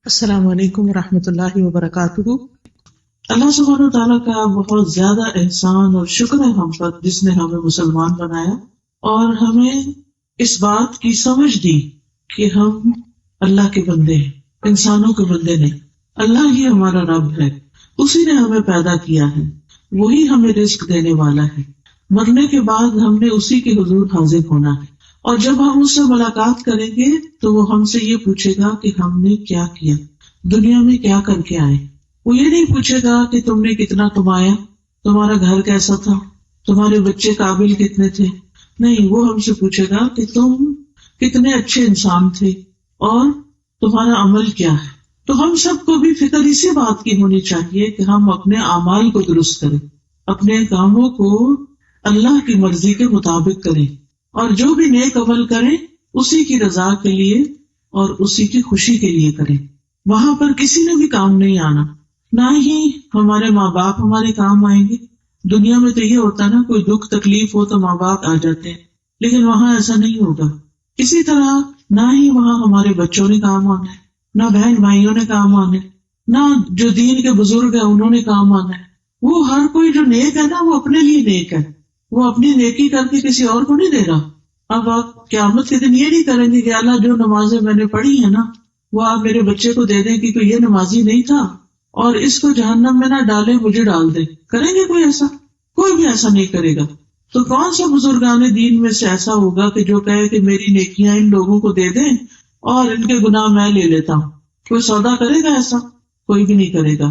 السلام علیکم ورحمۃ اللہ وبرکاتہ۔ اللہ سبحانہ و تعالیٰ کا بہت زیادہ احسان اور شکر ہے ہم پر، جس نے ہمیں مسلمان بنایا اور ہمیں اس بات کی سمجھ دی کہ ہم اللہ کے بندے ہیں، انسانوں کے بندے نہیں۔ اللہ ہی ہمارا رب ہے، اسی نے ہمیں پیدا کیا ہے، وہی ہمیں رزق دینے والا ہے۔ مرنے کے بعد ہم نے اسی کے حضور حاضر ہونا ہے، اور جب ہم اس سے ملاقات کریں گے تو وہ ہم سے یہ پوچھے گا کہ ہم نے کیا کیا، دنیا میں کیا کر کے آئے۔ وہ یہ نہیں پوچھے گا کہ تم نے کتنا کمایا، تمہارا گھر کیسا تھا، تمہارے بچے قابل کتنے تھے، نہیں، وہ ہم سے پوچھے گا کہ تم کتنے اچھے انسان تھے اور تمہارا عمل کیا ہے۔ تو ہم سب کو بھی فکر اسی بات کی ہونی چاہیے کہ ہم اپنے اعمال کو درست کریں، اپنے کاموں کو اللہ کی مرضی کے مطابق کریں، اور جو بھی نیک عمل کریں اسی کی رضا کے لیے اور اسی کی خوشی کے لیے کریں۔ وہاں پر کسی نے بھی کام نہیں آنا، نہ ہی ہمارے ماں باپ ہمارے کام آئیں گے۔ دنیا میں تو یہ ہوتا نا، کوئی دکھ تکلیف ہو تو ماں باپ آ جاتے ہیں، لیکن وہاں ایسا نہیں ہوگا۔ اسی طرح نہ ہی وہاں ہمارے بچوں نے کام آنا ہے، نہ بہن بھائیوں نے کام آنا ہے، نہ جو دین کے بزرگ ہیں انہوں نے کام آنا ہے۔ وہ ہر کوئی جو نیک ہے نا، وہ اپنے لیے نیک ہے، وہ اپنی نیکی کر کے کسی اور کو نہیں دے رہا۔ اب آپ قیامت کے دن یہ نہیں کریں گے کہ اللہ جو نمازیں میں نے پڑھی ہیں نا، وہ آپ میرے بچے کو دے دیں کہ کوئی یہ نمازی نہیں تھا اور اس کو جہنم میں نہ ڈالے، مجھے ڈال دیں۔ کریں گے کوئی ایسا؟ کوئی بھی ایسا نہیں کرے گا۔ تو کون سا بزرگان دین میں سے ایسا ہوگا کہ جو کہے کہ میری نیکیاں ان لوگوں کو دے دیں اور ان کے گناہ میں لے لیتا ہوں؟ کوئی سودا کرے گا ایسا؟ کوئی بھی نہیں کرے گا۔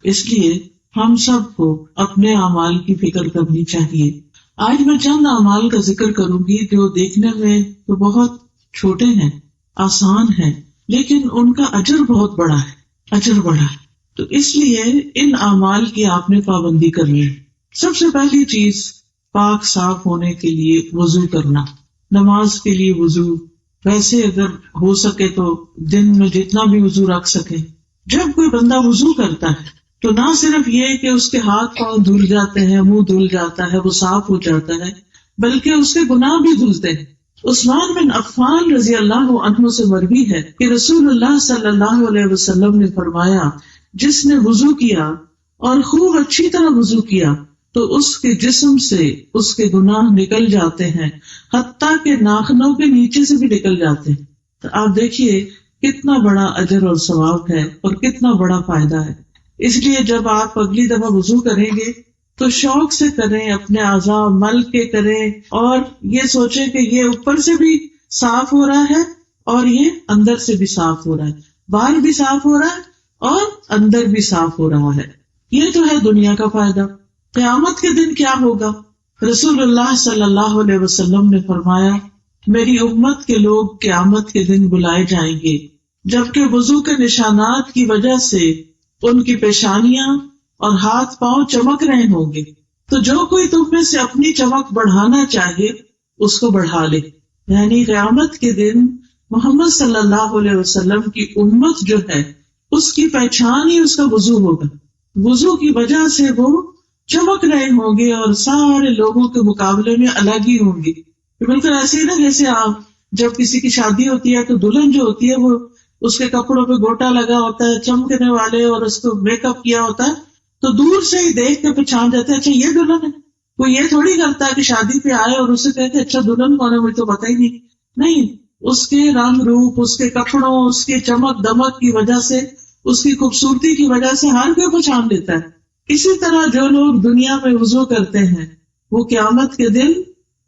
اس لیے ہم سب کو اپنے اعمال کی فکر کرنی چاہیے۔ آج میں چند اعمال کا ذکر کروں گی جو دیکھنے میں تو بہت چھوٹے ہیں، آسان ہیں، لیکن ان کا اجر بہت بڑا ہے، اجر بڑا ہے۔ تو اس لیے ان اعمال کی آپ نے پابندی کرنی ہے۔ سب سے پہلی چیز، پاک صاف ہونے کے لیے وضو کرنا، نماز کے لیے وضو، ویسے اگر ہو سکے تو دن میں جتنا بھی وضو رکھ سکے۔ جب کوئی بندہ وضو کرتا ہے تو نہ صرف یہ کہ اس کے ہاتھ پاؤں دھل جاتے ہیں، منہ دھل جاتا ہے، وہ صاف ہو جاتا ہے، بلکہ اس کے گناہ بھی دھلتے ہیں۔ عثمان بن عفان رضی اللہ عنہ سے مروی ہے کہ رسول اللہ صلی اللہ علیہ وسلم نے فرمایا، جس نے وضو کیا اور خوب اچھی طرح وضو کیا تو اس کے جسم سے اس کے گناہ نکل جاتے ہیں، حتیٰ کہ ناخنوں کے نیچے سے بھی نکل جاتے ہیں۔ تو آپ دیکھیے کتنا بڑا اجر اور ثواب ہے اور کتنا بڑا فائدہ ہے۔ اس لیے جب آپ اگلی دفعہ وضو کریں گے تو شوق سے کریں، اپنے اعضاء مل کے کریں، اور یہ سوچیں کہ یہ اوپر سے بھی صاف ہو رہا ہے اور یہ اندر سے بھی صاف ہو رہا ہے، باہر بھی صاف ہو رہا ہے اور اندر بھی صاف ہو رہا ہے۔ یہ تو ہے دنیا کا فائدہ۔ قیامت کے دن کیا ہوگا؟ رسول اللہ صلی اللہ علیہ وسلم نے فرمایا، میری امت کے لوگ قیامت کے دن بلائے جائیں گے جبکہ وضو کے نشانات کی وجہ سے ان کی پیشانیاں اور ہاتھ پاؤں چمک رہے ہوں گے۔ تو جو کوئی تم میں سے اپنی چمک بڑھانا چاہے اس کو بڑھا لے۔ یعنی قیامت کے دن محمد صلی اللہ علیہ وسلم کی امت جو ہے، اس کی پہچان ہی اس کا وضو ہوگا۔ وضو کی وجہ سے وہ چمک رہے ہوں گے اور سارے لوگوں کے مقابلے میں الگ ہی ہوں گے۔ بالکل ایسے ہی نا جیسے آپ جب کسی کی شادی ہوتی ہے تو دلہن جو ہوتی ہے وہ اس کے کپڑوں پہ گوٹا لگا ہوتا ہے، چمکنے والے، اور اس کو میک اپ کیا ہوتا ہے، تو دور سے ہی دیکھ کے پہچان جاتے ہیں، اچھا یہ دلہن ہے۔ کوئی یہ تھوڑی کرتا ہے کہ شادی پہ آئے اور اسے کہتے اچھا دلہن کون ہے، مجھے تو پتہ ہی نہیں۔ نہیں، اس کے رنگ روپ، اس کے کپڑوں، اس کے چمک دمک کی وجہ سے، اس کی خوبصورتی کی وجہ سے ہر کوئی پہچان لیتا ہے۔ اسی طرح جو لوگ دنیا میں وضو کرتے ہیں وہ قیامت کے دن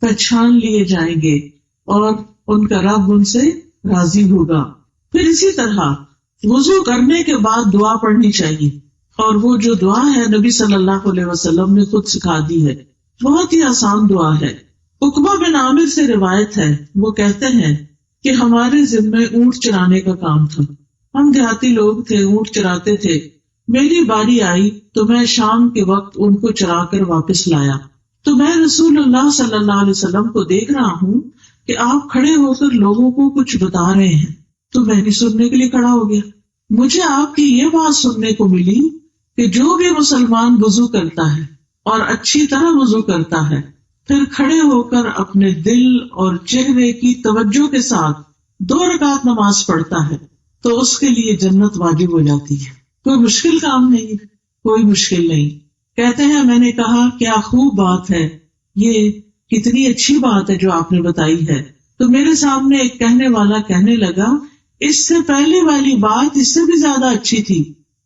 پہچان لیے جائیں گے اور ان کا رب ان سے راضی ہوگا۔ پھر اسی طرح وضو کرنے کے بعد دعا پڑھنی چاہیے، اور وہ جو دعا ہے نبی صلی اللہ علیہ وسلم نے خود سکھا دی ہے، بہت ہی آسان دعا ہے۔ عقبہ بن عامر سے روایت ہے، وہ کہتے ہیں کہ ہمارے ذمے اونٹ چرانے کا کام تھا، ہم دیہاتی لوگ تھے، اونٹ چراتے تھے۔ میری باری آئی تو میں شام کے وقت ان کو چرا کر واپس لایا، تو میں رسول اللہ صلی اللہ علیہ وسلم کو دیکھ رہا ہوں کہ آپ کھڑے ہو کر لوگوں کو کچھ بتا رہے ہیں، تو میں بھی سننے کے لیے کھڑا ہو گیا۔ مجھے آپ کی یہ بات سننے کو ملی کہ جو بھی مسلمان وضو کرتا ہے اور اچھی طرح وضو کرتا ہے، پھر کھڑے ہو کر اپنے دل اور چہرے کی توجہ کے ساتھ 2 رکعت نماز پڑھتا ہے، تو اس کے لیے جنت واجب ہو جاتی ہے. کوئی مشکل کام نہیں، کوئی مشکل نہیں. کہتے ہیں میں نے کہا کیا خوب بات ہے، یہ کتنی اچھی بات ہے جو آپ نے بتائی ہے. تو میرے سامنے ایک کہنے والا کہنے لگا اس سے پہلے والی بات اس سے بھی زیادہ اچھی تھی.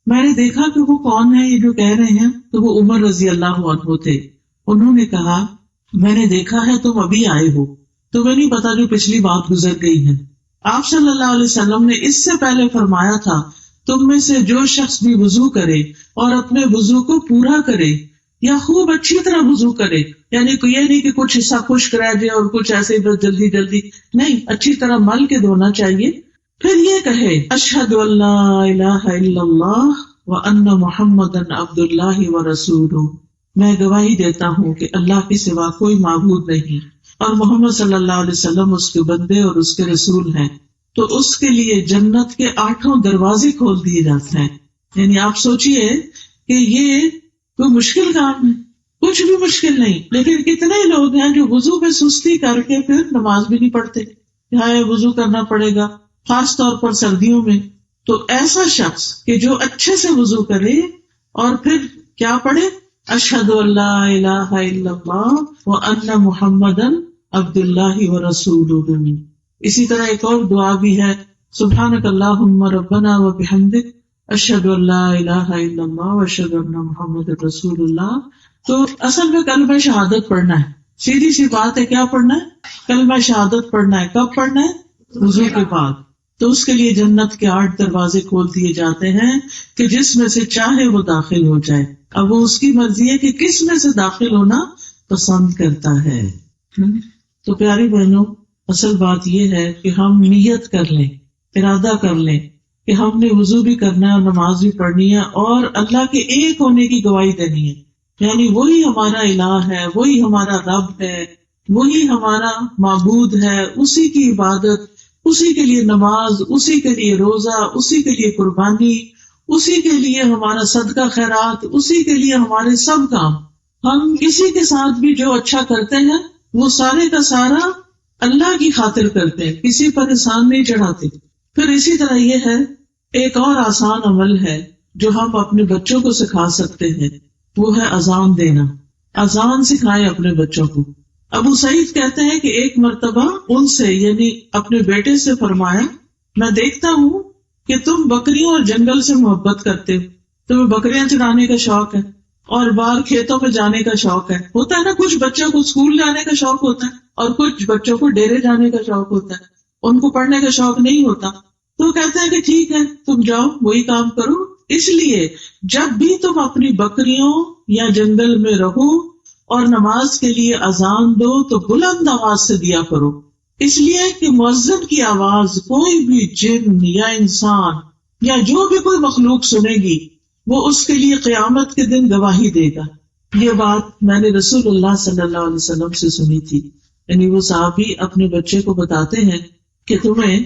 میں نے دیکھا کہ وہ کون ہے یہ جو کہہ رہے ہیں، تو وہ عمر رضی اللہ عنہ تھے. انہوں نے کہا میں نے دیکھا ہے تم ابھی آئے ہو، تمہیں نہیں پتا جو پچھلی بات گزر گئی ہے. آپ صلی اللہ علیہ وسلم نے اس سے پہلے فرمایا تھا تم میں سے جو شخص بھی وضو کرے اور اپنے وضو کو پورا کرے یا خوب اچھی طرح وضو کرے، یعنی یہ نہیں کہ کچھ حصہ خشک رہ جائے اور کچھ ایسے جلدی جلدی نہیں، اچھی طرح مل کے دھونا چاہیے. پھر یہ کہے اشہد ان لا الہ الا اللہ وان محمدا عبد اللہ ورسولہ، میں گواہی دیتا ہوں کہ اللہ کے سوا کوئی معبود نہیں اور محمد صلی اللہ علیہ وسلم اس کے بندے اور اس کے رسول ہیں. تو اس کے لیے جنت کے 8 دروازے کھول دیے جاتے ہیں. یعنی آپ سوچئے کہ یہ کوئی مشکل کام ہے، کچھ بھی مشکل نہیں. لیکن کتنے لوگ ہیں جو وضو میں سستی کر کے پھر نماز بھی نہیں پڑھتے، یہاں وضو کرنا پڑے گا خاص طور پر سردیوں میں. تو ایسا شخص کہ جو اچھے سے وضو کرے اور پھر کیا پڑھے اشہد ان لا الہ الا اللہ وان محمدا عبد اللہ ورسولہ. اسی طرح ایک اور دعا بھی ہے سبحانک اللہم ربنا وبحمدک اشہد ان لا الہ الا اللہ واشہد ان محمد رسول اللہ. تو اصل میں کلمہ شہادت پڑھنا ہے، سیدھی سی بات ہے. کیا پڑھنا ہے؟ کلمہ شہادت پڑھنا ہے. کب پڑھنا ہے؟ وضو کے بعد. تو اس کے لیے جنت کے 8 دروازے کھول دیے جاتے ہیں کہ جس میں سے چاہے وہ داخل ہو جائے. اب وہ اس کی مرضی ہے کہ کس میں سے داخل ہونا پسند کرتا ہے. تو پیاری بہنوں، اصل بات یہ ہے کہ ہم نیت کر لیں، ارادہ کر لیں کہ ہم نے وضو بھی کرنا ہے اور نماز بھی پڑھنی ہے اور اللہ کے ایک ہونے کی گواہی دینی ہے. یعنی وہی ہمارا الہ ہے، وہی ہمارا رب ہے، وہی ہمارا معبود ہے، اسی کی عبادت، اسی کے لیے نماز، اسی کے لیے روزہ، اسی کے لیے قربانی، اسی کے لیے ہمارا صدقہ خیرات، اسی کے لیے ہمارے سب کام. ہم کسی کے ساتھ بھی جو اچھا کرتے ہیں وہ سارے کا سارا اللہ کی خاطر کرتے ہیں، کسی پر احسان نہیں چڑھاتے. پھر اسی طرح یہ ہے ایک اور آسان عمل ہے جو ہم اپنے بچوں کو سکھا سکتے ہیں، وہ ہے اذان دینا. اذان سکھائیں اپنے بچوں کو. ابو سعید کہتے ہیں کہ ایک مرتبہ ان سے یعنی اپنے بیٹے سے فرمایا میں دیکھتا ہوں کہ تم بکریوں اور جنگل سے محبت کرتے ہو، تمہیں بکریاں چرانے کا شوق ہے اور باہر کھیتوں میں جانے کا شوق ہے. ہوتا ہے نا، کچھ بچوں کو اسکول جانے کا شوق ہوتا ہے اور کچھ بچوں کو ڈیرے جانے کا شوق ہوتا ہے، ان کو پڑھنے کا شوق نہیں ہوتا. تو کہتے ہیں کہ ٹھیک ہے تم جاؤ وہی کام کرو. اس لیے جب بھی تم اپنی بکریوں یا جنگل میں رہو اور نماز کے لیے اذان دو تو بلند آواز سے دیا کرو، اس لیے کہ مؤذن کی آواز کوئی بھی جن یا انسان یا جو بھی کوئی مخلوق سنے گی وہ اس کے لیے قیامت کے دن گواہی دے گا. یہ بات میں نے رسول اللہ صلی اللہ علیہ وسلم سے سنی تھی. یعنی وہ صحابی اپنے بچے کو بتاتے ہیں کہ تمہیں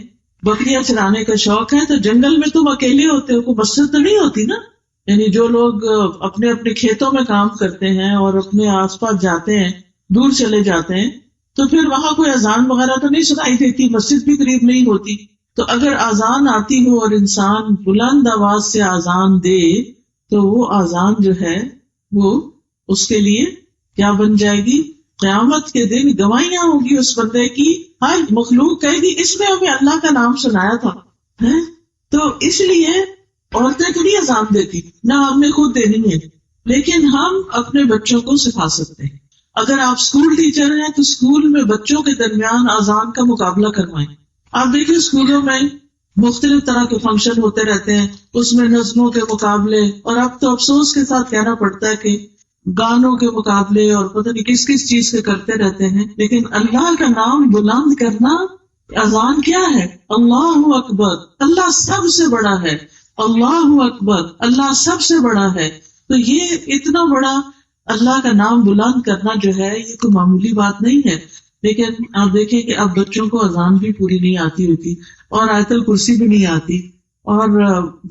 بکریاں چرانے کا شوق ہے تو جنگل میں تم اکیلے ہوتے ہو، کوئی مسجد تو نہیں ہوتی نا. یعنی جو لوگ اپنے اپنے کھیتوں میں کام کرتے ہیں اور اپنے آس پاس جاتے ہیں، دور چلے جاتے ہیں، تو پھر وہاں کوئی اذان وغیرہ تو نہیں سنائی دیتی، مسجد بھی قریب نہیں ہوتی. تو اگر اذان آتی ہو اور انسان بلند آواز سے اذان دے تو وہ اذان جو ہے وہ اس کے لیے کیا بن جائے گی؟ قیامت کے دن گواہیاں ہوگی اس بندے کی. ہر مخلوق کہے گی اس نے ہمیں اللہ کا نام سنایا تھا. تو اس لیے عورتیں تو نہیں اذان دیتی، نہ ہم نے خود دینی ہے، لیکن ہم اپنے بچوں کو سکھا سکتے ہیں. اگر آپ اسکول ٹیچر ہیں تو اسکول میں بچوں کے درمیان اذان کا مقابلہ کروائیں. آپ دیکھیں اسکولوں میں مختلف طرح کے فنکشن ہوتے رہتے ہیں، اس میں نظموں کے مقابلے، اور اب تو افسوس کے ساتھ کہنا پڑتا ہے کہ گانوں کے مقابلے اور پتہ نہیں کس کس چیز کے کرتے رہتے ہیں. لیکن اللہ کا نام بلند کرنا اذان کیا ہے؟ اللہ اکبر، اللہ سب سے بڑا ہے، اللہ اکبر، اللہ سب سے بڑا ہے. تو یہ اتنا بڑا اللہ کا نام بلند کرنا جو ہے یہ کوئی معمولی بات نہیں ہے. لیکن آپ دیکھیں کہ اب بچوں کو اذان بھی پوری نہیں آتی ہوتی اور آیت الکرسی بھی نہیں آتی اور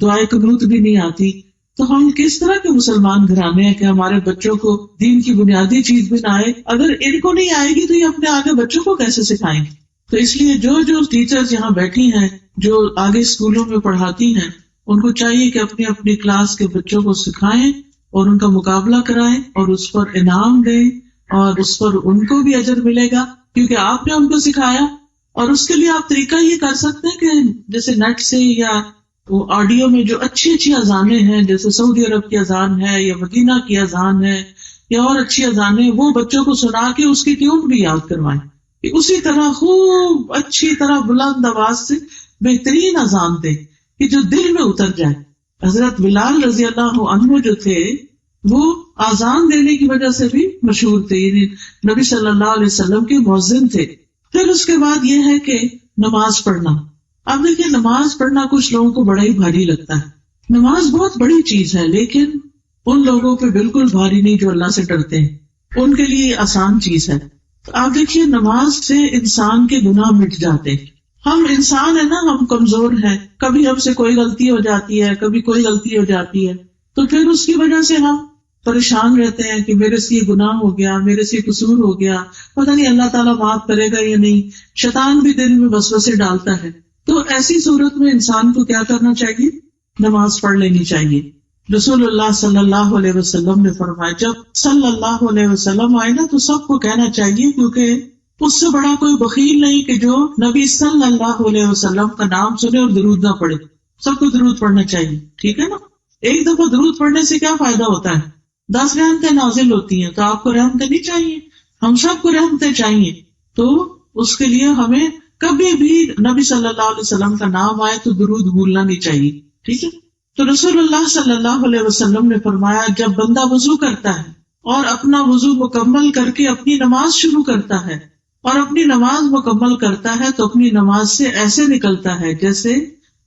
دعائے قنوت بھی نہیں آتی. تو ہم کس طرح کے مسلمان گھرانے ہیں کہ ہمارے بچوں کو دین کی بنیادی چیز بھی نہ آئے؟ اگر ان کو نہیں آئے گی تو یہ اپنے آگے بچوں کو کیسے سکھائیں گے؟ تو اس لیے جو ٹیچرز یہاں بیٹھی ہیں، جو آگے اسکولوں میں پڑھاتی ہیں، ان کو چاہیے کہ اپنی اپنی کلاس کے بچوں کو سکھائیں اور ان کا مقابلہ کرائیں اور اس پر انعام دیں، اور اس پر ان کو بھی اجر ملے گا کیونکہ آپ نے ان کو سکھایا. اور اس کے لیے آپ طریقہ یہ کر سکتے ہیں کہ جیسے نیٹ سے یا وہ آڈیو میں جو اچھی اچھی اذانیں ہیں، جیسے سعودی عرب کی اذان ہے یا مدینہ کی اذان ہے یا اور اچھی اذانیں، وہ بچوں کو سنا کے اس کی ٹیون بھی یاد کروائیں. اسی طرح خوب اچھی طرح بلند آواز سے بہترین اذان دیں کہ جو دل میں اتر جائے. حضرت بلال رضی اللہ عنہ جو تھے وہ اذان دینے کی وجہ سے بھی مشہور تھے، یعنی نبی صلی اللہ علیہ وسلم کے مؤذن تھے. پھر اس کے بعد یہ ہے کہ نماز پڑھنا. اب دیکھیں نماز پڑھنا کچھ لوگوں کو بڑا ہی بھاری لگتا ہے. نماز بہت بڑی چیز ہے، لیکن ان لوگوں پہ بالکل بھاری نہیں جو اللہ سے ڈرتے ہیں، ان کے لیے آسان چیز ہے. تو آپ دیکھیے نماز سے انسان کے گناہ مٹ جاتے ہیں. ہم انسان ہیں نا، ہم کمزور ہیں، کبھی ہم سے کوئی غلطی ہو جاتی ہے، کبھی کوئی غلطی ہو جاتی ہے، تو پھر اس کی وجہ سے ہم پریشان رہتے ہیں کہ میرے سے یہ گناہ ہو گیا، میرے سے قصور ہو گیا، پتہ نہیں اللہ تعالیٰ معاف کرے گا یا نہیں. شیطان بھی دل میں وسوسے ڈالتا ہے. تو ایسی صورت میں انسان کو کیا کرنا چاہیے؟ نماز پڑھ لینی چاہیے. رسول اللہ صلی اللہ علیہ وسلم نے فرمایا جب صلی اللہ علیہ وسلم آئے نا تو سب کو کہنا چاہیے، کیونکہ اس سے بڑا کوئی بخیل نہیں کہ جو نبی صلی اللہ علیہ وسلم کا نام سنے اور درود نہ پڑھے. سب کو درود پڑھنا چاہیے، ٹھیک ہے نا. ایک دفعہ درود پڑھنے سے کیا فائدہ ہوتا ہے؟ 10 رحمتیں نازل ہوتی ہیں. تو آپ کو رحمتیں نہیں چاہیے؟ ہم سب کو رحمتیں چاہیے. تو اس کے لیے ہمیں کبھی بھی نبی صلی اللہ علیہ وسلم کا نام آئے تو درود بھولنا نہیں چاہیے، ٹھیک ہے. تو رسول اللہ صلی اللہ علیہ وسلم نے فرمایا جب بندہ وضو کرتا ہے اور اپنا وضو مکمل کر کے اپنی نماز شروع کرتا ہے اور اپنی نماز مکمل کرتا ہے تو اپنی نماز سے ایسے نکلتا ہے جیسے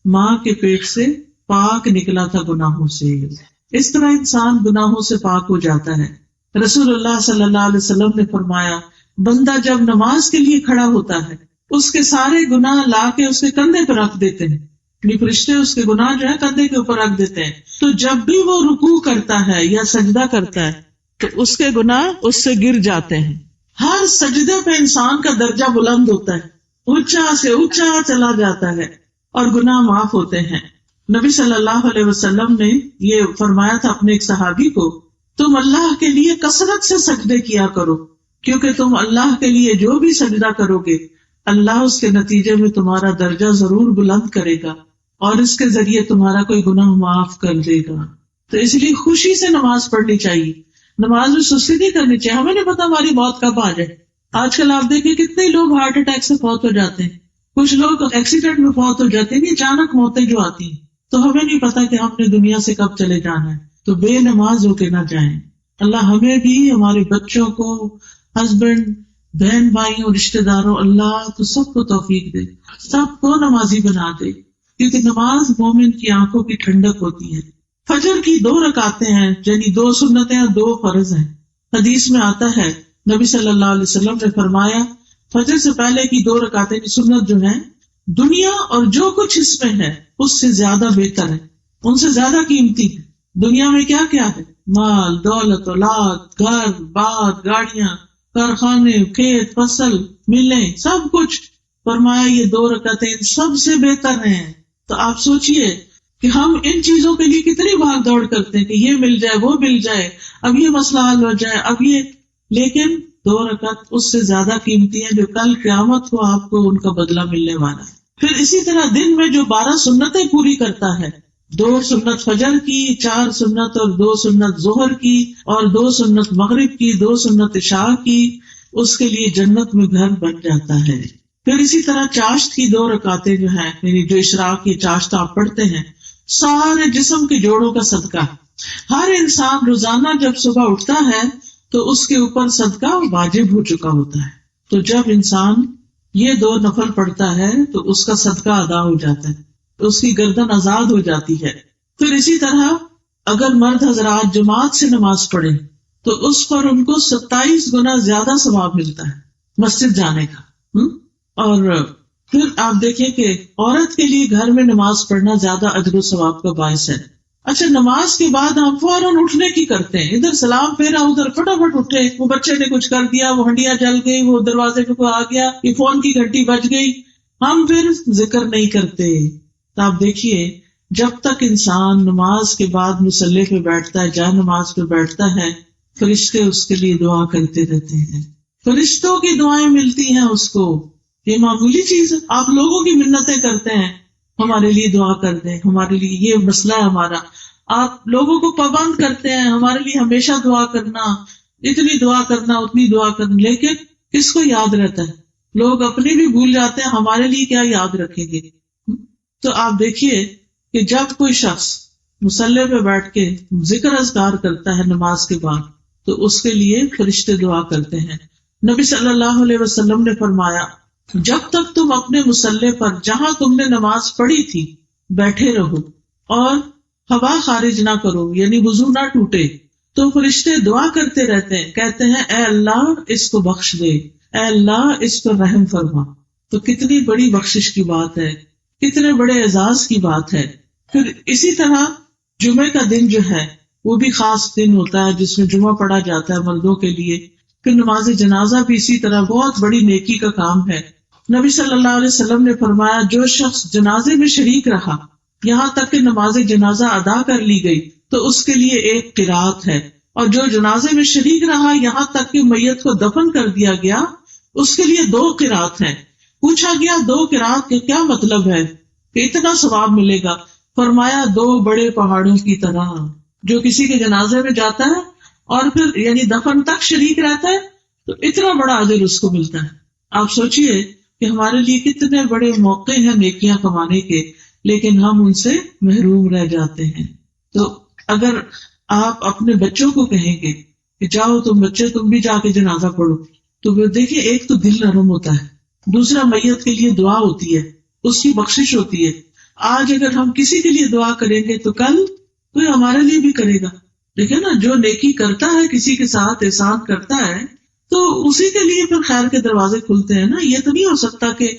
ماں کے پیٹ سے پاک نکلا تھا گناہوں سے. اس طرح انسان گناہوں سے پاک ہو جاتا ہے. رسول اللہ صلی اللہ علیہ وسلم نے فرمایا بندہ جب نماز کے لیے کھڑا ہوتا ہے اس کے سارے گناہ لا کے اس کے کندھے پہ رکھ دیتے ہیں. فرشتے اس کے گناہ جو ہے کندھے کے اوپر رکھ دیتے ہیں. تو جب بھی وہ رکوع کرتا ہے یا سجدہ کرتا ہے تو اس کے گناہ اس سے گر جاتے ہیں. ہر سجدے پہ انسان کا درجہ بلند ہوتا ہے، اونچا سے اونچا چلا جاتا ہے اور گناہ معاف ہوتے ہیں. نبی صلی اللہ علیہ وسلم نے یہ فرمایا تھا اپنے ایک صحابی کو تم اللہ کے لیے کثرت سے سجدے کیا کرو، کیونکہ تم اللہ کے لیے جو بھی سجدہ کرو گے اللہ اس کے نتیجے میں تمہارا درجہ ضرور بلند کرے گا اور اس کے ذریعے تمہارا کوئی گناہ معاف کر دے گا. تو اس لیے خوشی سے نماز پڑھنی چاہیے، نماز میں سستی نہیں کرنی چاہیے. ہمیں نہیں پتا ہماری موت کب آ جائے. آج کل آپ دیکھیں کتنے لوگ ہارٹ اٹیک سے فوت ہو جاتے ہیں، کچھ لوگ ایکسیڈنٹ میں فوت ہو جاتے ہیں. اچانک موتیں جو آتی ہیں تو ہمیں نہیں پتا کہ ہم نے دنیا سے کب چلے جانا ہے. تو بے نماز ہو کے نہ جائیں. اللہ ہمیں بھی، ہمارے بچوں کو، ہسبینڈ، بہن بھائیوں، رشتے داروں، اللہ تو سب کو توفیق دے، سب کو نمازی بنا دے، کیونکہ نماز مومن کی آنکھوں کی ٹھنڈک ہوتی ہے. فجر کی 2 رکعتیں ہیں، یعنی 2 سنتیں اور 2 فرض ہیں. حدیث میں آتا ہے نبی صلی اللہ علیہ وسلم نے فرمایا فجر سے پہلے کی 2 رکعتیں سنت جو ہیں دنیا اور جو کچھ اس میں ہے اس سے زیادہ بہتر ہے، ان سے زیادہ قیمتی ہے. دنیا میں کیا کیا ہے؟ مال، دولت، اولاد، گھر، باغ، گاڑیاں، کارخانے، کھیت، فصل، ملیں، سب کچھ. فرمایا یہ 2 رکعتیں ان سب سے بہتر ہیں. تو آپ سوچئے کہ ہم ان چیزوں کے لیے کتنی بھاگ دوڑ کرتے ہیں کہ یہ مل جائے، وہ مل جائے، اب یہ مسئلہ حل ہو جائے، اب یہ، لیکن 2 رکعت اس سے زیادہ قیمتی ہیں جو کل قیامت کو آپ کو ان کا بدلہ ملنے والا ہے. پھر اسی طرح دن میں جو 12 سنتیں پوری کرتا ہے، 2 سنت فجر کی، 4 سنت اور 2 سنت ظہر کی، اور 2 سنت مغرب کی، 2 سنت عشاء کی، اس کے لیے جنت میں گھر بن جاتا ہے. پھر اسی طرح چاشت کی 2 رکعتیں جو ہیں، یعنی جو اشراق کی چاشت آپ پڑھتے ہیں، سارے جسم کے جوڑوں کا صدقہ. ہر انسان روزانہ جب صبح اٹھتا ہے تو اس کے اوپر صدقہ واجب ہو چکا ہوتا ہے. تو جب انسان یہ 2 نفل پڑھتا ہے تو اس کا صدقہ ادا ہو جاتا ہے، تو اس کی گردن آزاد ہو جاتی ہے. پھر اسی طرح اگر مرد حضرات جماعت سے نماز پڑھیں تو اس پر ان کو 27 گنا زیادہ ثواب ملتا ہے مسجد جانے کا. اور پھر آپ دیکھیں کہ عورت کے لیے گھر میں نماز پڑھنا زیادہ اجر و ثواب کا باعث ہے. اچھا نماز کے بعد ہم فوراً اٹھنے کی کرتے ہیں، ادھر سلام پھیرا ادھر فٹافٹ اٹھے، وہ بچے نے کچھ کر دیا، وہ ہنڈیاں جل گئی، وہ دروازے پہ کوئی آ گیا، یہ فون کی گھنٹی بج گئی، ہم پھر ذکر نہیں کرتے۔ تو آپ دیکھیے جب تک انسان نماز کے بعد مصلی پہ بیٹھتا ہے، جہاں نماز پہ بیٹھتا ہے، فرشتے اس کے لیے دعا کرتے رہتے ہیں، فرشتوں کی دعائیں ملتی ہیں اس کو۔ یہ معمولی چیز ہے، آپ لوگوں کی منتیں کرتے ہیں ہمارے لیے دعا کر دیں، ہمارے لیے یہ مسئلہ ہے ہمارا، آپ لوگوں کو پابند کرتے ہیں ہمارے لیے ہمیشہ دعا کرنا، اتنی دعا کرنا اتنی دعا کرنا، لیکن کس کو یاد رہتا ہے؟ لوگ اپنے بھی بھول جاتے ہیں، ہمارے لیے کیا یاد رکھیں گے؟ تو آپ دیکھیے کہ جب کوئی شخص مصلی پہ بیٹھ کے ذکر اذکار کرتا ہے نماز کے بعد، تو اس کے لیے فرشتے دعا کرتے ہیں۔ نبی صلی اللہ علیہ وسلم نے فرمایا جب تک تم اپنے مصلی پر جہاں تم نے نماز پڑھی تھی بیٹھے رہو اور ہوا خارج نہ کرو، یعنی وضو نہ ٹوٹے، تو فرشتے دعا کرتے رہتے ہیں، کہتے ہیں اے اللہ اس کو بخش دے، اے اللہ اس پر رحم فرما۔ تو کتنی بڑی بخشش کی بات ہے، کتنے بڑے اعزاز کی بات ہے۔ پھر اسی طرح جمعے کا دن جو ہے وہ بھی خاص دن ہوتا ہے جس میں جمعہ پڑھا جاتا ہے مردوں کے لیے۔ پھر نماز جنازہ بھی اسی طرح بہت بڑی نیکی کا کام ہے۔ نبی صلی اللہ علیہ وسلم نے فرمایا جو شخص جنازے میں شریک رہا یہاں تک کہ نماز جنازہ ادا کر لی گئی تو اس کے لیے ایک قرات ہے، اور جو جنازے میں شریک رہا یہاں تک کہ میت کو دفن کر دیا گیا اس کے لیے 2 قرات ہیں۔ پوچھا گیا 2 قرات کا کیا مطلب ہے کہ اتنا ثواب ملے گا؟ فرمایا 2 بڑے پہاڑوں کی طرح۔ جو کسی کے جنازے میں جاتا ہے اور پھر یعنی دفن تک شریک رہتا ہے تو اتنا بڑا اجر اس کو ملتا ہے۔ آپ سوچئے کہ ہمارے لیے کتنے بڑے موقع ہیں نیکیاں کمانے کے، لیکن ہم ان سے محروم رہ جاتے ہیں۔ تو اگر آپ اپنے بچوں کو کہیں گے کہ جاؤ تم بچے تم بھی جا کے جنازہ پڑھو، تو وہ دیکھیں ایک تو دل نرم ہوتا ہے، دوسرا میت کے لیے دعا ہوتی ہے، اس کی بخشش ہوتی ہے۔ آج اگر ہم کسی کے لیے دعا کریں گے تو کل کوئی ہمارے لیے بھی کرے گا۔ دیکھیں نا، جو نیکی کرتا ہے کسی کے ساتھ احسان کرتا ہے تو اسی کے لیے پھر خیر کے دروازے کھلتے ہیں نا۔ یہ تو نہیں ہو سکتا کہ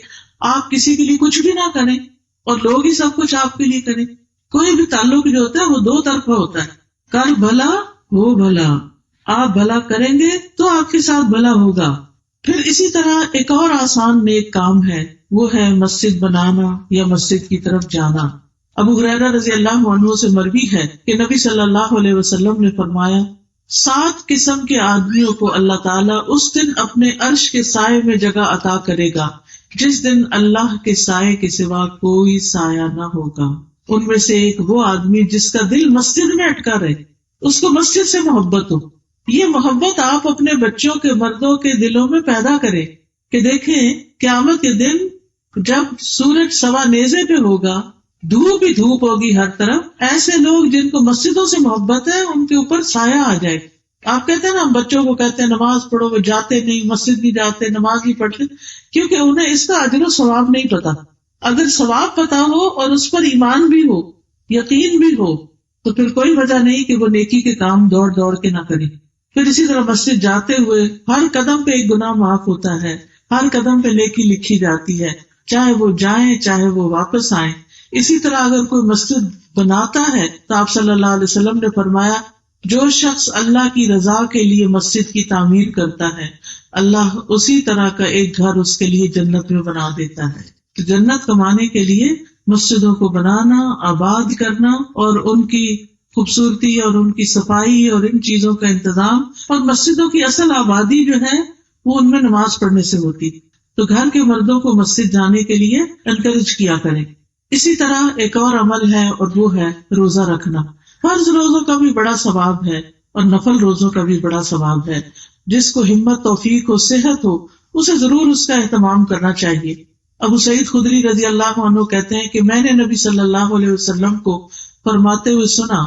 آپ کسی کے لیے کچھ بھی نہ کریں اور لوگ ہی سب کچھ آپ کے لیے کریں۔ کوئی بھی تعلق جو ہوتا ہے وہ 2 طرفہ ہوتا ہے، کر بھلا ہو بھلا، آپ بھلا کریں گے تو آپ کے ساتھ بھلا ہوگا۔ پھر اسی طرح ایک اور آسان نیک کام ہے، وہ ہے مسجد بنانا یا مسجد کی طرف جانا۔ ابو ہریرہ رضی اللہ عنہ سے مروی ہے کہ نبی صلی اللہ علیہ وسلم نے فرمایا 7 قسم کے آدمیوں کو اللہ تعالیٰ اس دن اپنے عرش کے سائے میں جگہ عطا کرے گا جس دن اللہ کے سائے کے سوا کوئی سایہ نہ ہوگا۔ ان میں سے ایک وہ آدمی جس کا دل مسجد میں اٹکا رہے، اس کو مسجد سے محبت ہو۔ یہ محبت آپ اپنے بچوں کے مردوں کے دلوں میں پیدا کریں کہ دیکھیں قیامت کے دن جب سورج سوا نیزے پہ ہوگا، دھوپ ہی دھوپ ہوگی ہر طرف، ایسے لوگ جن کو مسجدوں سے محبت ہے ان کے اوپر سایہ آ جائے۔ آپ کہتے ہیں نا، ہم بچوں کو کہتے ہیں نماز پڑھو، وہ جاتے نہیں، مسجد نہیں جاتے، نماز نہیں پڑھتے، کیونکہ انہیں اس کا اجر و ثواب نہیں پتا۔ اگر ثواب پتا ہو اور اس پر ایمان بھی ہو، یقین بھی ہو، تو پھر کوئی وجہ نہیں کہ وہ نیکی کے کام دوڑ دوڑ کے نہ کرے۔ پھر اسی طرح مسجد جاتے ہوئے ہر قدم پہ ایک گناہ معاف ہوتا ہے، ہر قدم پہ نیکی لکھی جاتی ہے، چاہے وہ جائیں چاہے وہ واپس آئیں۔ اسی طرح اگر کوئی مسجد بناتا ہے تو آپ صلی اللہ علیہ وسلم نے فرمایا جو شخص اللہ کی رضا کے لیے مسجد کی تعمیر کرتا ہے، اللہ اسی طرح کا ایک گھر اس کے لیے جنت میں بنا دیتا ہے۔ تو جنت کمانے کے لیے مسجدوں کو بنانا، آباد کرنا اور ان کی خوبصورتی اور ان کی صفائی اور ان چیزوں کا انتظام، اور مسجدوں کی اصل آبادی جو ہے وہ ان میں نماز پڑھنے سے ہوتی۔ تو گھر کے مردوں کو مسجد جانے کے لیے انکریج کیا کریں۔ اسی طرح ایک اور عمل ہے اور وہ ہے روزہ رکھنا۔ فرض روزوں کا بھی بڑا ثواب ہے اور نفل روزوں کا بھی بڑا ثواب ہے۔ جس کو ہمت، توفیق ہو، صحت ہو، اسے ضرور اس کا اہتمام کرنا چاہیے۔ ابو سعید خدری رضی اللہ عنہ کہتے ہیں کہ میں نے نبی صلی اللہ علیہ وسلم کو فرماتے ہوئے سنا،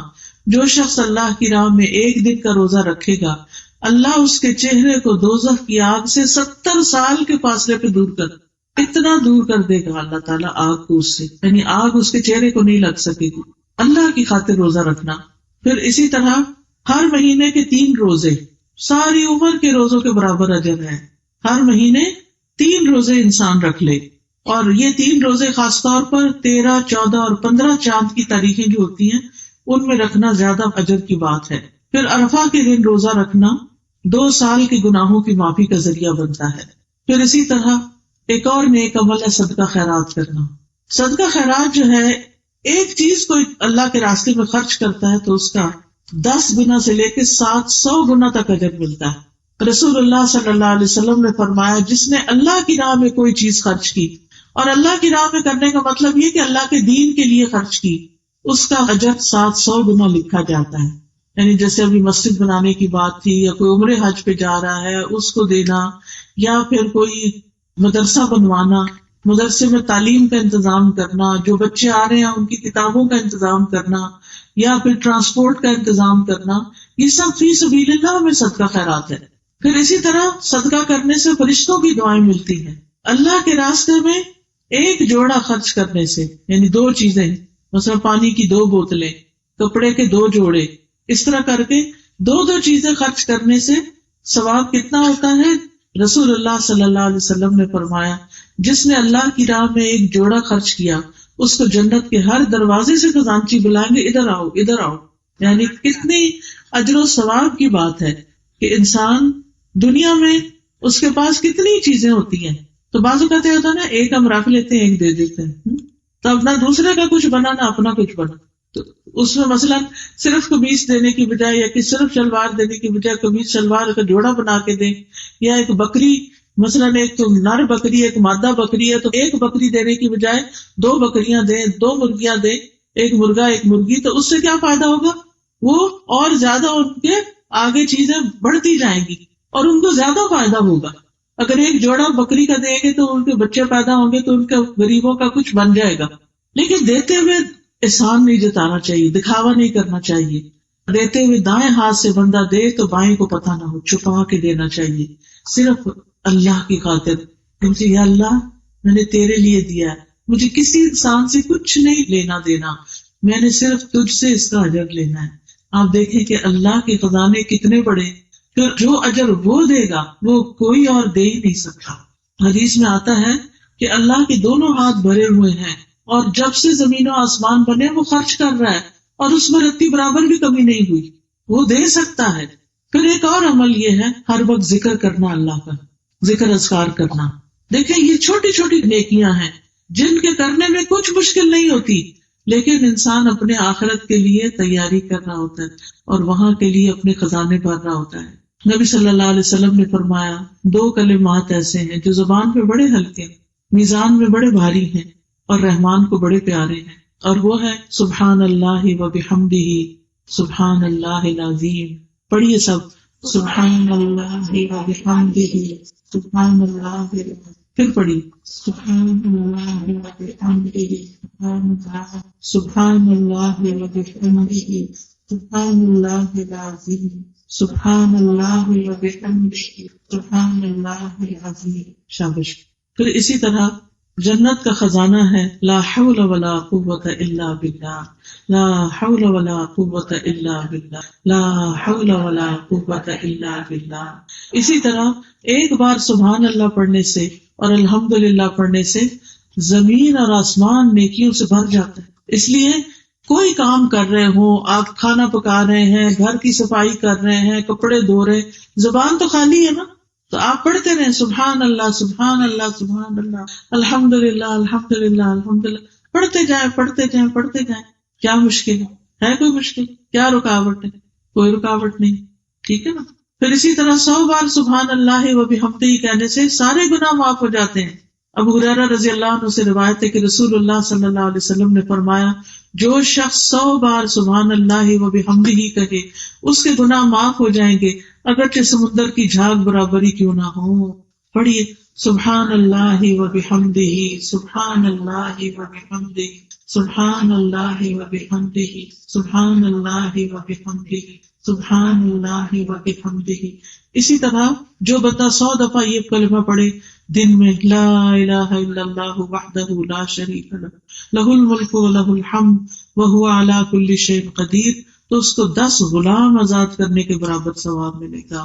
جو شخص اللہ کی راہ میں ایک دن کا روزہ رکھے گا، اللہ اس کے چہرے کو دوزخ کی آگ سے 70 سال کے فاصلے پہ دور کر، اتنا دور کر دے گا اللہ تعالیٰ آگ کو اس سے، یعنی آگ اس کے چہرے کو نہیں لگ سکے گی۔ اللہ کی خاطر روزہ رکھنا۔ پھر اسی طرح ہر مہینے کے 3 روزے ساری عمر کے روزوں کے برابر اجر ہے۔ ہر مہینے 3 روزے انسان رکھ لے، اور یہ 3 روزے خاص طور پر 13، 14 اور 15 چاند کی تاریخیں جو ہوتی ہیں ان میں رکھنا زیادہ اجر کی بات ہے۔ پھر عرفہ کے دن روزہ رکھنا 2 سال کے گناہوں کی معافی کا ذریعہ بنتا ہے۔ پھر اسی طرح ایک اور نیک عمل ہے صدقہ خیرات کرنا۔ صدقہ خیرات جو ہے، ایک چیز کو اللہ کے راستے میں خرچ کرتا ہے تو اس کا 10 گنا سے لے کے 700 گنا تک اجر ملتا ہے۔ رسول اللہ صلی اللہ علیہ وسلم نے فرمایا، جس نے اللہ کی راہ میں کوئی چیز خرچ کی، اور اللہ کی راہ میں کرنے کا مطلب یہ کہ اللہ کے دین کے لیے خرچ کی، اس کا اجر 700 گنا لکھا جاتا ہے۔ یعنی جیسے ابھی مسجد بنانے کی بات تھی، یا کوئی عمرے حج پہ جا رہا ہے اس کو دینا، یا پھر کوئی مدرسہ بنوانا، مدرسے میں تعلیم کا انتظام کرنا، جو بچے آ رہے ہیں ان کی کتابوں کا انتظام کرنا، یا پھر ٹرانسپورٹ کا انتظام کرنا، یہ سب فی سبیل اللہ میں صدقہ خیرات ہے۔ پھر اسی طرح صدقہ کرنے سے فرشتوں کی دعائیں ملتی ہیں۔ اللہ کے راستے میں ایک جوڑا خرچ کرنے سے، یعنی 2 چیزیں، مثلا پانی کی 2 بوتلیں، کپڑے کے 2 جوڑے، اس طرح کر کے 2 چیزیں خرچ کرنے سے ثواب کتنا ہوتا ہے؟ رسول اللہ صلی اللہ علیہ وسلم نے فرمایا، جس نے اللہ کی راہ میں ایک جوڑا خرچ کیا، اس کو جنت کے ہر دروازے سے خزانچی بلائیں گے، ادھر آؤ ادھر آؤ۔ یعنی کتنی اجر و ثواب کی بات ہے کہ انسان دنیا میں اس کے پاس کتنی چیزیں ہوتی ہیں، تو بعض اوقات ہوتا ہے نا، ایک ہم رکھ لیتے ہیں، ایک دے دیتے ہیں، تو اپنا دوسرے کا کچھ بنا نہ اپنا کچھ بنا۔ تو اس میں مثلا صرف قمیص دینے کی بجائے، یا کہ صرف شلوار دینے کی بجائے قمیص شلوار کا جوڑا بنا کے دیں، یا ایک بکری، مثلا ایک تو نر بکری ایک مادہ بکری ہے، تو ایک بکری دینے کی بجائے 2 بکریاں دیں، 2 مرغیاں دیں، ایک مرغا ایک مرغی، تو اس سے کیا فائدہ ہوگا؟ وہ اور زیادہ ان کے آگے چیزیں بڑھتی جائیں گی اور ان کو زیادہ فائدہ ہوگا۔ اگر ایک جوڑا بکری کا دیں گے تو ان کے بچے پیدا ہوں گے، تو ان کے غریبوں کا کچھ بن جائے گا۔ لیکن دیتے ہوئے احسان نہیں جتانا چاہیے، دکھاوا نہیں کرنا چاہیے۔ دیتے ہوئے دائیں ہاتھ سے بندہ دے تو بائیں کو پتہ نہ ہو، چھپا کے دینا چاہیے، صرف اللہ کی خاطر، کیونکہ یا اللہ میں نے تیرے لیے دیا ہے، مجھے کسی انسان سے کچھ نہیں لینا دینا، میں نے صرف تجھ سے اس کا اجر لینا ہے۔ آپ دیکھیں کہ اللہ کے خزانے کتنے بڑے، پھر جو اجر وہ دے گا وہ کوئی اور دے ہی نہیں سکتا۔ حدیث میں آتا ہے کہ اللہ کے دونوں ہاتھ بھرے ہوئے ہیں، اور جب سے زمین و آسمان بنے وہ خرچ کر رہا ہے، اور اس میں رتی برابر بھی کمی نہیں ہوئی، وہ دے سکتا ہے۔ پھر ایک اور عمل یہ ہے، ہر وقت ذکر کرنا، اللہ کا ذکر اذکار کرنا۔ دیکھیں یہ چھوٹی چھوٹی نیکیاں ہیں جن کے کرنے میں کچھ مشکل نہیں ہوتی، لیکن انسان اپنے آخرت کے لیے تیاری کر رہا ہوتا ہے اور وہاں کے لیے اپنے خزانے بھر رہا ہوتا ہے۔ نبی صلی اللہ علیہ وسلم نے فرمایا، 2 کلمات ایسے ہیں جو زبان پہ بڑے ہلکے، میزان میں بڑے بھاری ہیں اور رحمان کو بڑے پیارے ہیں، اور وہ ہے سبحان اللہ و بحمدہ سبحان اللہ العظیم۔ پڑھیے سب، سبحان اللہ و بحمدہ سبحان اللہ، پھر پڑھیے سبحان اللہ و بحمدہ سبحان اللہ و بحمدہ سبحان اللہ العظیم، سبحان اللہ و بحمدہ سبحان اللہ العظیم۔ شاباش۔ پھر اسی طرح جنت کا خزانہ ہے، لا حول ولا قوت الا باللہ، لا حول ولا قوت الا باللہ، لا حول ولا قوت الا باللہ۔ اسی طرح ایک بار سبحان اللہ پڑھنے سے اور الحمدللہ پڑھنے سے زمین اور آسمان نیکیوں سے بھر جاتا ہے۔ اس لیے کوئی کام کر رہے ہوں، آپ کھانا پکا رہے ہیں، گھر کی صفائی کر رہے ہیں، کپڑے دھو رہے ہیں، زبان تو خالی ہے نا، تو آپ پڑھتے رہیں سبحان اللہ سبحان اللہ سبحان اللہ، الحمدللہ الحمدللہ الحمدللہ، پڑھتے جائیں پڑھتے جائیں پڑھتے جائیں۔ کیا مشکل ہے کوئی مشکل؟ کیا رکاوٹ ہے؟ کوئی رکاوٹ نہیں، ٹھیک ہے نا۔ پھر اسی طرح 100 بار سبحان اللہ و بحمدہ کہنے سے سارے گناہ معاف ہو جاتے ہیں۔ ابو ہریرہ رضی اللہ عنہ سے روایت ہے کہ رسول اللہ صلی اللہ علیہ وسلم نے فرمایا، جو شخص 100 بار سبحان اللہ و بحمدہ کہے اس کے گناہ معاف ہو جائیں گے، اگرچہ سمندر کی جھاگ برابری کیوں نہ ہو۔ پڑھیے سبحان اللہ و بحمدہ سبحان اللہ و بحمدہ سبحان اللہ و بحمدہ سبحان اللہ و بحمدہ سبحان اللہ و بحمدہ۔ اسی طرح جو بندہ 100 دفعہ یہ کلمہ پڑھے دن میں، لا الہ الا اللہ وحدہ لا شریک لہ، لہ الملک و لہ الحمد وہو علی کل شیء قدیر، تو اس کو 10 غلام آزاد کرنے کے برابر ثواب ملے گا۔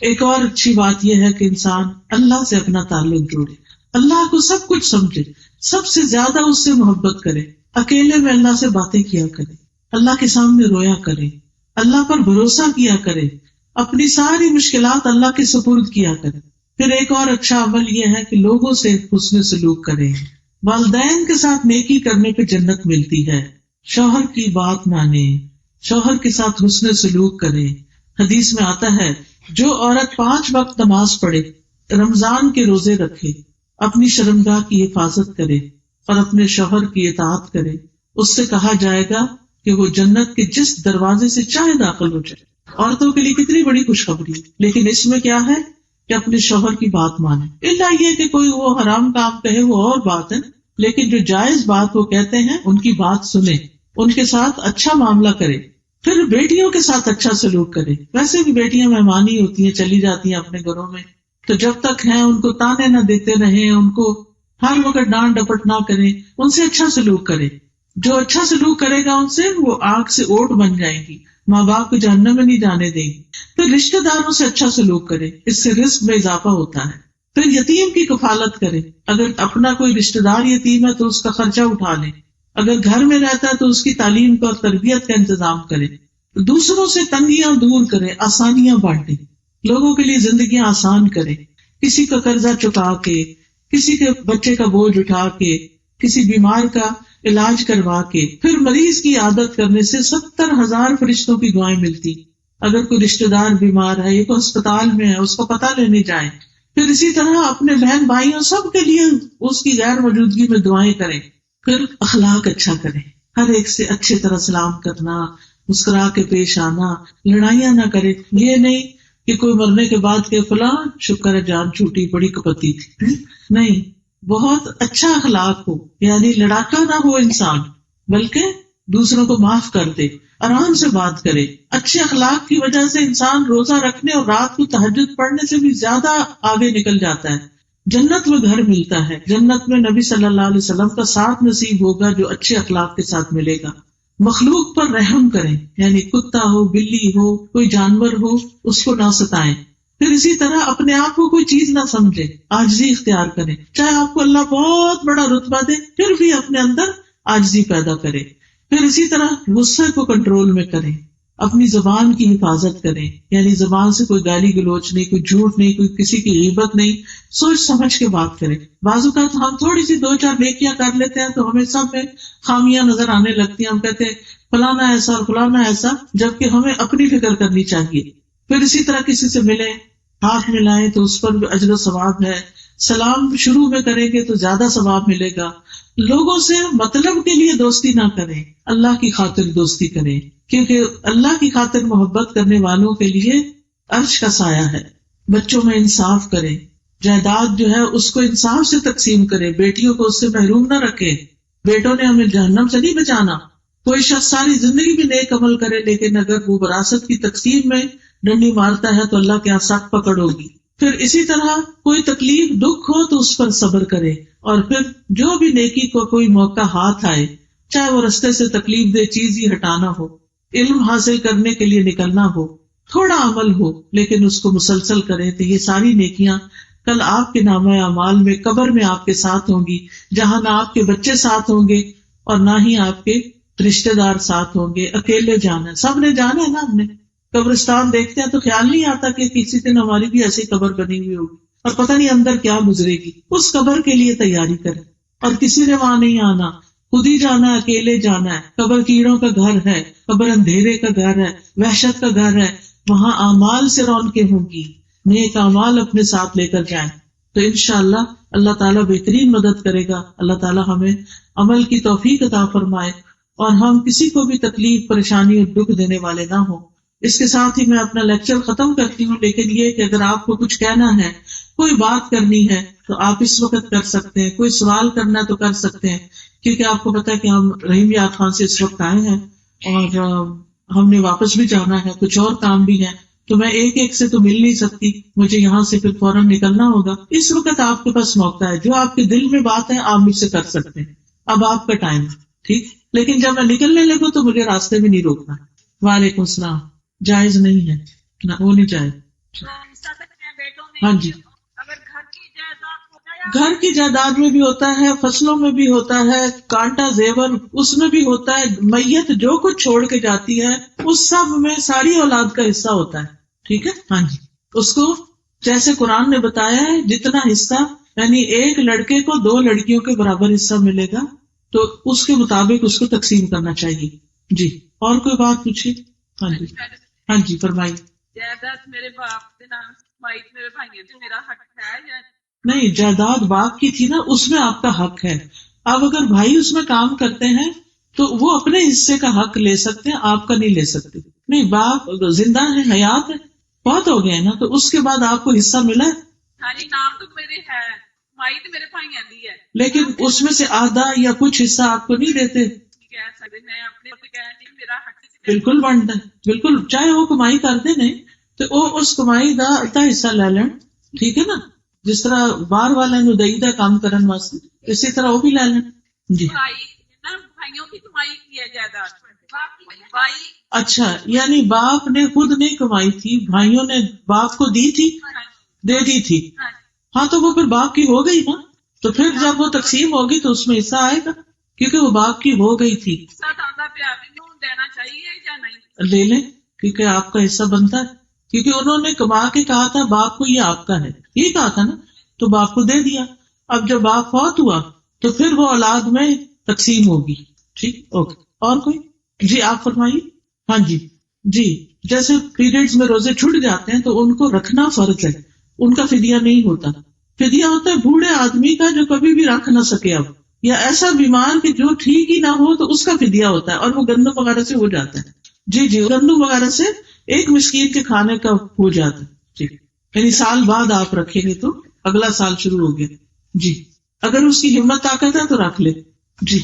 ایک اور اچھی بات یہ ہے کہ انسان اللہ سے اپنا تعلق جوڑے، اللہ کو سب کچھ سمجھے، سب سے زیادہ اس سے محبت کرے، اکیلے میں اللہ سے باتیں کیا کرے، اللہ کے سامنے رویا کرے، اللہ پر بھروسہ کیا کرے، اپنی ساری مشکلات اللہ کے سپرد کیا کرے۔ پھر ایک اور اچھا عمل یہ ہے کہ لوگوں سے حسن سلوک کرے، والدین کے ساتھ نیکی کرنے پہ جنت ملتی ہے، شوہر کی بات مانے، شوہر کے ساتھ حسن سلوک کرے۔ حدیث میں آتا ہے جو عورت 5 وقت نماز پڑھے، رمضان کے روزے رکھے، اپنی شرمگاہ کی حفاظت کرے اور اپنے شوہر کی اطاعت کرے، اس سے کہا جائے گا کہ وہ جنت کے جس دروازے سے چاہے داخل ہو جائے۔ عورتوں کے لیے کتنی بڑی خوشخبری، لیکن اس میں کیا ہے کہ اپنے شوہر کی بات مانے، الا یہ کہ کوئی وہ حرام کام کہے وہ اور بات ہے، لیکن جو جائز بات وہ کہتے ہیں ان کی بات سنیں، ان کے ساتھ اچھا معاملہ کرے۔ پھر بیٹیوں کے ساتھ اچھا سلوک کرے، ویسے بھی بیٹیاں مہمانی ہوتی ہیں، چلی جاتی ہیں اپنے گھروں میں، تو جب تک ہیں ان کو تانے نہ دیتے رہیں، ان کو ہر وقت ڈانٹ ڈپٹ نہ کریں، ان سے اچھا سلوک کرے۔ جو اچھا سلوک کرے گا ان سے، وہ آگ سے اوٹ بن جائیں گی، ماں باپ کو جہنم میں نہیں جانے دیں گی۔ پھر رشتہ داروں سے اچھا سلوک کرے، اس سے رزق میں اضافہ ہوتا ہے۔ پھر یتیم کی کفالت کرے، اگر اپنا کوئی رشتہ دار یتیم ہے تو اس کا خرچہ اٹھا لے، اگر گھر میں رہتا ہے تو اس کی تعلیم کا اور تربیت کا انتظام کرے، دوسروں سے تنگیاں دور کرے، آسانیاں بانٹے، لوگوں کے لیے زندگیاں آسان کرے، کسی کا قرضہ چکا کے، کسی کے بچے کا بوجھ اٹھا کے، کسی بیمار کا علاج کروا کے۔ پھر مریض کی عادت کرنے سے 70,000 فرشتوں کی دعائیں ملتی۔ اگر کوئی رشتہ دار بیمار ہے یا کوئی ہسپتال میں ہے، اس کو پتہ لینے جائیں۔ پھر اسی طرح اپنے بہن بھائیوں سب کے لیے اس کی غیر موجودگی میں دعائیں کریں۔ پھر اخلاق اچھا کریں، ہر ایک سے اچھی طرح سلام کرنا، مسکرا کے پیش آنا، لڑائیاں نہ کرے۔ یہ نہیں کہ کوئی مرنے کے بعد کہ فلاں شکر ہے جان چھوٹی، بڑی کپتی تھی، نہیں، بہت اچھا اخلاق ہو، یعنی لڑاکا نہ ہو انسان، بلکہ دوسروں کو معاف کر دے، آرام سے بات کرے۔ اچھے اخلاق کی وجہ سے انسان روزہ رکھنے اور رات کو تہجد پڑھنے سے بھی زیادہ آگے نکل جاتا ہے، جنت میں گھر ملتا ہے، جنت میں نبی صلی اللہ علیہ وسلم کا ساتھ نصیب ہوگا جو اچھے اخلاق کے ساتھ ملے گا۔ مخلوق پر رحم کریں، یعنی کتا ہو، بلی ہو، کوئی جانور ہو، اس کو نہ ستائیں۔ پھر اسی طرح اپنے آپ کو کوئی چیز نہ سمجھے، عاجزی اختیار کریں، چاہے آپ کو اللہ بہت بڑا رتبہ دے پھر بھی اپنے اندر عاجزی پیدا کرے۔ پھر اسی طرح غصے کو کنٹرول میں کریں، اپنی زبان کی حفاظت کریں، یعنی زبان سے کوئی گالی گلوچ نہیں، کوئی جھوٹ نہیں، کوئی کسی کی غیبت نہیں، سوچ سمجھ کے بات کریں۔ بعض اوقات ہم تھوڑی سی 2-4 نیکیاں کر لیتے ہیں تو ہمیں سب میں خامیاں نظر آنے لگتی ہیں، ہم کہتے ہیں فلانا ایسا اور فلانا ایسا، جبکہ ہمیں اپنی فکر کرنی چاہیے۔ پھر اسی طرح کسی سے ملیں، ہاتھ ملائیں تو اس پر بھی اجر و ثواب ہے، سلام شروع میں کریں گے تو زیادہ ثواب ملے گا۔ لوگوں سے مطلب کے لیے دوستی نہ کریں، اللہ کی خاطر دوستی کریں، کیونکہ اللہ کی خاطر محبت کرنے والوں کے لیے عرش کا سایہ ہے۔ بچوں میں انصاف کریں، جائیداد جو ہے اس کو انصاف سے تقسیم کریں، بیٹیوں کو اس سے محروم نہ رکھیں۔ بیٹوں نے ہمیں جہنم سے نہیں بچانا۔ کوئی شخص ساری زندگی بھی نیک عمل کرے لیکن اگر وہ وراثت کی تقسیم میں ڈنڈی مارتا ہے تو اللہ کے یہاں سخت پکڑ ہوگی۔ پھر اسی طرح کوئی تکلیف دکھ ہو تو اس پر صبر کرے، اور پھر جو بھی نیکی کو کوئی موقع ہاتھ آئے، چاہے وہ رستے سے تکلیف دہ چیز ہی ہٹانا ہو، علم حاصل کرنے کے لیے نکلنا ہو، تھوڑا عمل ہو لیکن اس کو مسلسل کرے، تو یہ ساری نیکیاں کل آپ کے نامہ اعمال میں قبر میں آپ کے ساتھ ہوں گی، جہاں نہ آپ کے بچے ساتھ ہوں گے اور نہ ہی آپ کے رشتے دار ساتھ ہوں گے۔ اکیلے جانا ہے، سب نے جانا ہے نا۔ ہم نے قبرستان دیکھتے ہیں تو خیال نہیں آتا کہ کسی دن ہماری بھی ایسی قبر بنی ہوئی ہوگی اور پتہ نہیں اندر کیا گزرے گی۔ اس قبر کے لیے تیاری کریں، اور کسی نے وہاں نہیں آنا، خود ہی جانا ہے، اکیلے جانا ہے۔ قبر کیڑوں کا گھر ہے، قبر اندھیرے کا گھر ہے، وحشت کا گھر ہے، وہاں اعمال سے رونقیں ہوں گی، نیک اعمال اپنے ساتھ لے کر جائیں تو انشاءاللہ اللہ تعالیٰ بہترین مدد کرے گا۔ اللہ تعالیٰ ہمیں عمل کی توفیق عطا فرمائے اور ہم کسی کو بھی تکلیف، پریشانی اور دکھ دینے والے نہ ہوں۔ اس کے ساتھ ہی میں اپنا لیکچر ختم کرتی ہوں، لیکن یہ کہ اگر آپ کو کچھ کہنا ہے، کوئی بات کرنی ہے تو آپ اس وقت کر سکتے ہیں، کوئی سوال کرنا ہے تو کر سکتے ہیں، کیونکہ آپ کو پتا ہے کہ ہم رحیم یاد خان سے اس وقت آئے ہیں اور ہم نے واپس بھی جانا ہے، کچھ اور کام بھی ہے، تو میں ایک ایک سے تو مل نہیں سکتی، مجھے یہاں سے پھر فوراً نکلنا ہوگا۔ اس وقت آپ کے پاس موقع ہے، جو آپ کے دل میں بات ہے آپ مجھ سے کر سکتے ہیں، اب آپ کا ٹائم ہے، ٹھیک؟ لیکن جب میں نکلنے لگوں تو مجھے راستے میں نہیں روکنا۔ وعلیکم السلام۔ جائز نہیں ہے، نہ ہونی چاہیے۔ ہاں جی، گھر کی جائیداد میں بھی ہوتا ہے، فصلوں میں بھی ہوتا ہے، کانٹا زیور اس میں بھی ہوتا ہے، میت جو کچھ چھوڑ کے جاتی ہے اس سب میں ساری اولاد کا حصہ ہوتا ہے. ٹھیک ہے، ہاں جی. اس کو جیسے قرآن نے بتایا ہے جتنا حصہ، یعنی ایک لڑکے کو 2 لڑکیوں کے برابر حصہ ملے گا تو اس کے مطابق اس کو تقسیم کرنا چاہیے. جی، اور کوئی بات پوچھیے. ہاں جی، ہاں جی فرمائی. جائیداد میرے باپ کے نام مائت میرے بھائی سے میرا حق ہے یا نہیں؟ جائیداد باپ کی تھی نا، اس میں آپ کا حق ہے. اب اگر بھائی اس میں کام کرتے ہیں تو وہ اپنے حصے کا حق لے سکتے ہیں، آپ کا نہیں لے سکتے. نہیں، باپ زندہ ہے، حیات ہے، بہت ہو گئے نا، تو اس کے بعد آپ کو حصہ ملا ہے. ہاں جی، نام تو میرے ہے، مائت میرے بھائی دی ہے، لیکن اس میں سے آدھا یا کچھ حصہ آپ کو نہیں دیتے. کہہ سکتے میں اپنے سے کہہ نہیں میرا حق بالکل بنتا ہے، بالکل. چاہے وہ کمائی کرتے نہیں تو وہ اس کمائی کا ادھا حصہ لے لین. ٹھیک ہے نا، جس طرح باہر والے نو دئی دا کام کرن واسطے، اسی طرح وہ بھی لے لین. جی، بھائیوں کی کمائی کی ہے جائیداد بھائی. اچھا، یعنی باپ نے خود نہیں کمائی تھی، بھائیوں نے باپ کو دی تھی، دے دی تھی. ہاں تو وہ پھر باپ کی ہو گئی نا، تو پھر جب وہ تقسیم ہوگی تو اس میں حصہ آئے گا کیونکہ وہ باپ کی ہو گئی تھی. دینا چاہیے یا نہیں؟ لے لیں، کیونکہ آپ کا حصہ بنتا ہے، کیونکہ انہوں نے کما کے کہا تھا باپ کو یہ آپ کا ہے، یہ کہا تھا نا، تو باپ کو دے دیا. اب جب باپ فوت ہوا تو پھر وہ اولاد میں تقسیم ہوگی. ٹھیک، اوکے. اور کوئی؟ جی آپ فرمائیے. ہاں جی. جی، جیسے پیریڈز میں روزے چھوٹ جاتے ہیں تو ان کو رکھنا فرض ہے، ان کا فدیہ نہیں ہوتا. فدیہ ہوتا ہے بوڑھے آدمی کا جو کبھی بھی رکھ نہ سکے اب، یا ایسا بیمار کہ جو ٹھیک ہی نہ ہو تو اس کا فدیہ ہوتا ہے، اور وہ گندم وغیرہ سے ہو جاتا ہے. جی جی، گندم وغیرہ سے ایک مسکین کے کھانے کا ہو جاتا ہے. جی، یعنی سال بعد آپ رکھیں گے تو اگلا سال شروع ہو گیا. جی، اگر اس کی ہمت طاقت ہے تو رکھ لے. جی،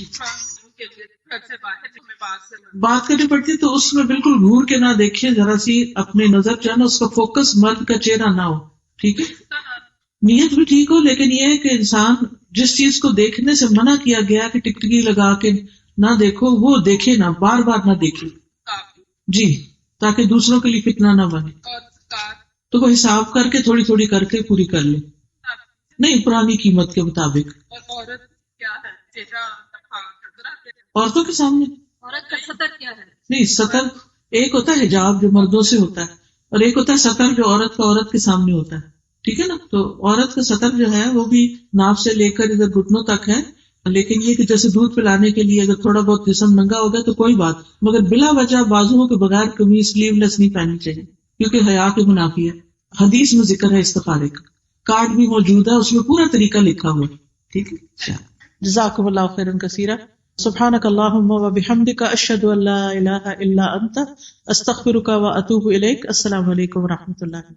بات کرنی پڑتی تو اس میں بالکل گھور کے نہ دیکھیں، ذرا سی اپنی نظر جو ہے نا اس کا فوکس مرد کا چہرہ نہ ہو. ٹھیک ہے، نیت بھی ٹھیک ہو، لیکن یہ ہے کہ انسان جس چیز کو دیکھنے سے منع کیا گیا کہ ٹکٹکی لگا کے نہ دیکھو، وہ دیکھے نہ، بار بار نہ دیکھے. جی، تاکہ دوسروں کے لیے فتنہ نہ بنے. تو وہ حساب کر کے تھوڑی تھوڑی کر کے پوری کر لے. نہیں، پرانی قیمت کے مطابق. عورتوں کے سامنے عورت کا سطر کیا ہے؟ نہیں، سطر ایک ہوتا ہے حجاب جو مردوں سے ہوتا ہے، اور ایک ہوتا ہے سطر جو عورت کا عورت کے سامنے ہوتا ہے. ٹھیک ہے نا، تو عورت کا سطر جو ہے وہ بھی ناف سے لے کر ادھر گھٹنوں تک ہے، لیکن یہ کہ جیسے دودھ پلانے کے لیے اگر تھوڑا بہت جسم ننگا ہوگا تو کوئی بات، مگر بلا وجہ بازوؤں کے بغیر کبھی سلیو لیس نہیں پہننی چاہیے کیونکہ حیا کے منافی ہے. حدیث میں ذکر ہے استخارے کا، کارڈ بھی موجود ہے، اس میں پورا طریقہ لکھا ہوا ہے. ٹھیک ہے، جزاکم اللہ خیرا کثیرا. سبحانک اللہم و بحمدک، اشہد ان لا الہ الا انت، استغفرک و اتوب الیک. السلام علیکم و رحمۃ اللہ.